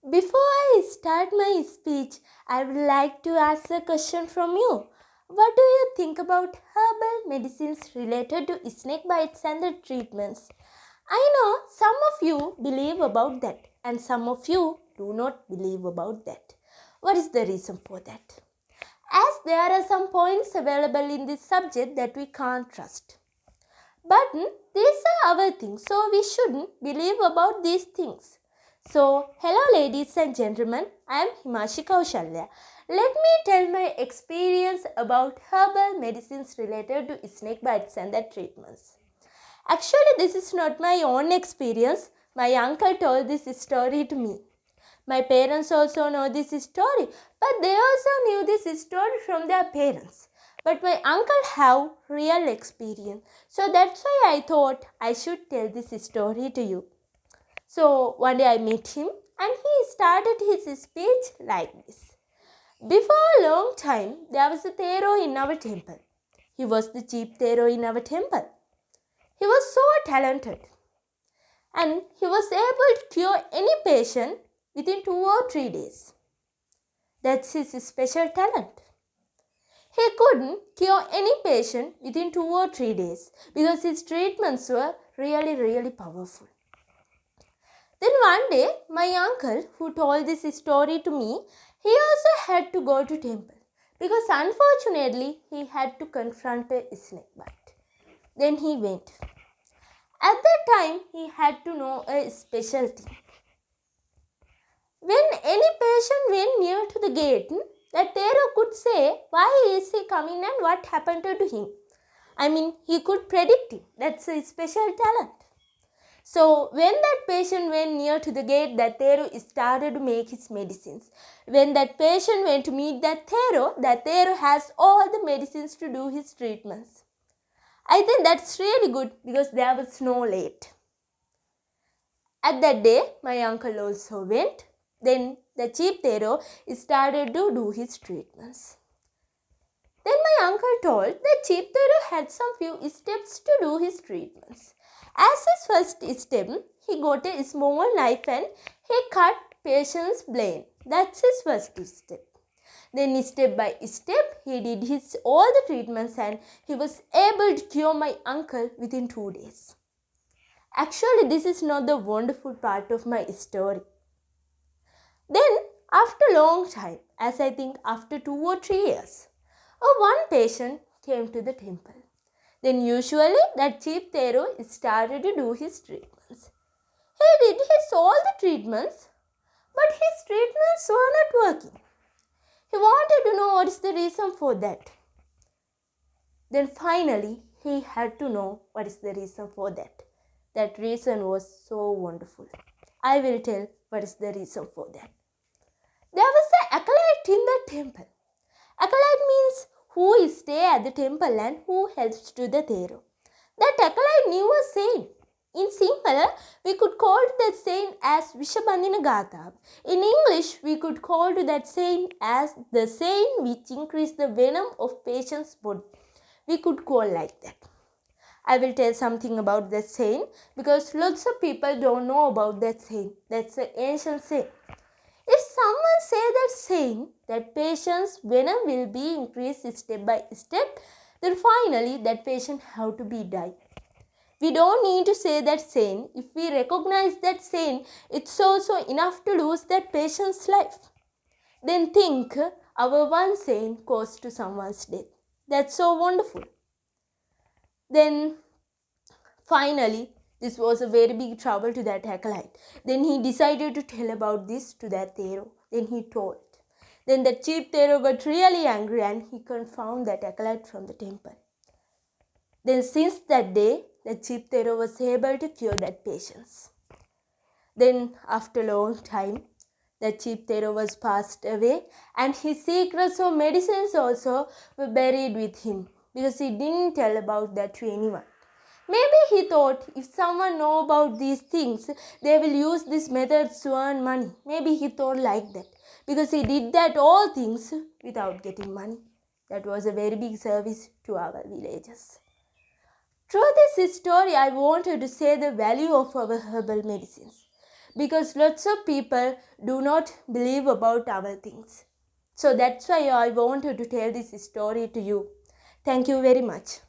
Before I start my speech, I would like to ask a question from you. What do you think about herbal medicines related to snake bites and the treatments? I know some of you believe about that and some of you do not believe about that. What is the reason for that? As there are some points available in this subject that we can't trust. But these are our things, so we shouldn't believe about these things. So, hello ladies and gentlemen, I am Himashi Kaushalya. Let me tell my experience about herbal medicines related to snake bites and their treatments. Actually, this is not my own experience. My uncle told this story to me. My parents also know this story, but they also knew this story from their parents. But my uncle have real experience, so that's why I thought I should tell this story to you. So one day I met him and he started his speech like this. Before a long time, there was a Thero in our temple. He was the chief Thero in our temple. He was so talented and he was able to cure any patient within 2 or 3 days. That's his special talent. He couldn't cure any patient within 2 or 3 days because his treatments were really powerful. Then one day, my uncle who told this story to me, he also had to go to temple because unfortunately he had to confront a snake bite. Then he went. At that time, he had to know a special thing. When any patient went near to the gate, that Tero could say why is he coming and what happened to him. I mean, he could predict it. That's a special talent. So, when that patient went near to the gate, that Tero started to make his medicines. When that patient went to meet that Tero has all the medicines to do his treatments. I think that's really good because there was no late. At that day, my uncle also went. Then the chief Tero started to do his treatments. Then my uncle told that chief Tero had some few steps to do his treatments. As his first step, he got a small knife and he cut patient's brain. That's his first step. Then step by step, he did all the treatments and he was able to cure my uncle within 2 days. Actually, this is not the wonderful part of my story. Then, after a long time, as I think after 2 or 3 years, one patient came to the temple. Then usually that chief Tero started to do his treatments. He did all the treatments, but his treatments were not working. He wanted to know what is the reason for that. Then finally, he had to know what is the reason for that. That reason was so wonderful. I will tell what is the reason for that. There was an acolyte in the temple. Acolyte means who stay at the temple and who helps to the Thero. That acolyte knew a saint. In Sinhala, we could call that saint as Vishabandhina Gatha. In English, we could call to that saint as the saint which increased the venom of patient's body. We could call like that. I will tell something about that saint because lots of people don't know about that saint. That's an ancient saint. If someone say that saying that patient's venom will be increased step by step, then finally that patient have to be died. We don't need to say that saying. If we recognize that saying, it's also enough to lose that patient's life. Then think our one saying caused to someone's death. That's so wonderful. Then finally, this was a very big trouble to that acolyte. Then he decided to tell about this to that Thero. Then he told. Then the chief Thero got really angry and he confounded that acolyte from the temple. Then since that day, the chief Thero was able to cure that patient. Then after a long time, the chief Thero was passed away and his secrets of medicines also were buried with him because he didn't tell about that to anyone. Maybe he thought if someone know about these things, they will use these methods to earn money. Maybe he thought like that because he did that all things without getting money. That was a very big service to our villages. Through this story, I wanted to say the value of our herbal medicines. because lots of people do not believe about our things. So that's why I wanted to tell this story to you. Thank you very much.